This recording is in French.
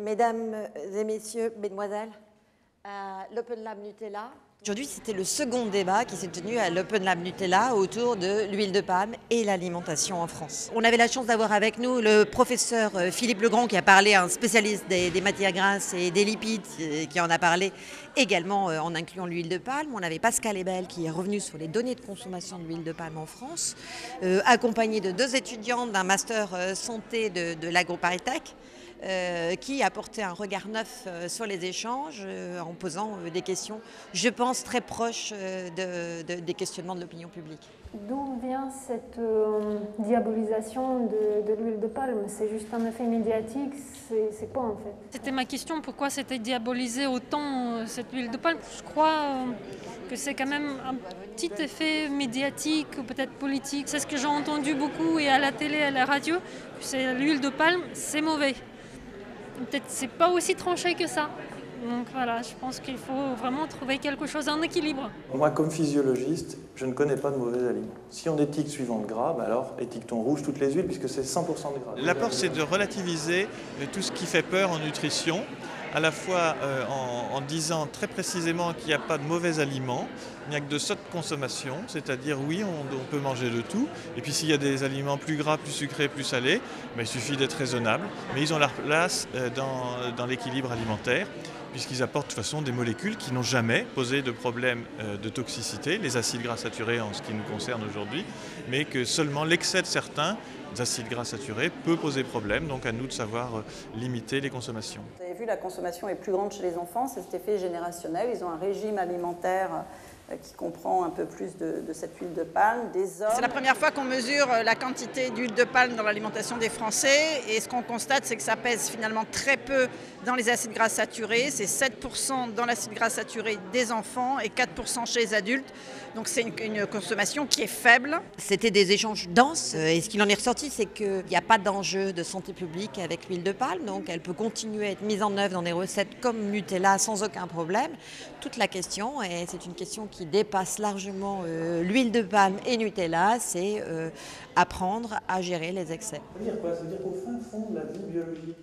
Mesdames et messieurs, mesdemoiselles, à l'Open Lab Nutella. Aujourd'hui, c'était le second débat qui s'est tenu à l'Open Lab Nutella autour de l'huile de palme et l'alimentation en France. On avait la chance d'avoir avec nous le professeur Philippe Legrand qui a parlé, un spécialiste des matières grasses et des lipides, qui en a parlé également en incluant l'huile de palme. On avait Pascal Ebel qui est revenu sur les données de consommation de l'huile de palme en France, accompagné de 2 étudiantes d'un master santé de l'AgroParisTech. Qui apportait un regard neuf sur les échanges en posant des questions, je pense, très proches des questionnements de l'opinion publique. D'où vient cette diabolisation de l'huile de palme? C'est juste un effet médiatique? C'est quoi en fait? C'était ma question, pourquoi c'était diabolisé autant cette huile de palme? Je crois que c'est quand même un petit effet médiatique ou peut-être politique. C'est ce que j'ai entendu beaucoup et à la télé, à la radio, c'est l'huile de palme, c'est mauvais. Peut-être c'est pas aussi tranché que ça. Donc voilà, je pense qu'il faut vraiment trouver quelque chose, un équilibre. Moi, comme physiologiste, je ne connais pas de mauvais aliments. Si on étiquette suivant le gras, alors étiquetons rouge toutes les huiles puisque c'est 100% de gras. L'apport, c'est de relativiser tout ce qui fait peur en nutrition, à la fois en disant très précisément qu'il n'y a pas de mauvais aliments, il n'y a que de sotte consommation, c'est-à-dire oui, on peut manger de tout, et puis s'il y a des aliments plus gras, plus sucrés, plus salés, il suffit d'être raisonnable, mais ils ont leur place dans l'équilibre alimentaire, puisqu'ils apportent de toute façon des molécules qui n'ont jamais posé de problème de toxicité, les acides gras saturés en ce qui nous concerne aujourd'hui, mais que seulement l'excès de certains acides gras saturés peut poser problème, donc à nous de savoir limiter les consommations. Vous avez vu, la consommation est plus grande chez les enfants, c'est cet effet générationnel, ils ont un régime alimentaire qui comprend un peu plus de cette huile de palme, des hommes. C'est la première fois qu'on mesure la quantité d'huile de palme dans l'alimentation des Français et ce qu'on constate, c'est que ça pèse finalement très peu dans les acides gras saturés, c'est 7% dans l'acide gras saturé des enfants et 4% chez les adultes, donc c'est une consommation qui est faible. C'était des échanges denses et ce qu'il en est ressorti, c'est qu'il n'y a pas d'enjeu de santé publique avec l'huile de palme, donc elle peut continuer à être mise en œuvre dans des recettes comme Nutella sans aucun problème. Toute la question, et c'est une question qui dépasse largement l'huile de palme et Nutella, c'est apprendre à gérer les excès. Ça veut dire quoi? Ça veut dire qu'au fin fond de la vie biologique,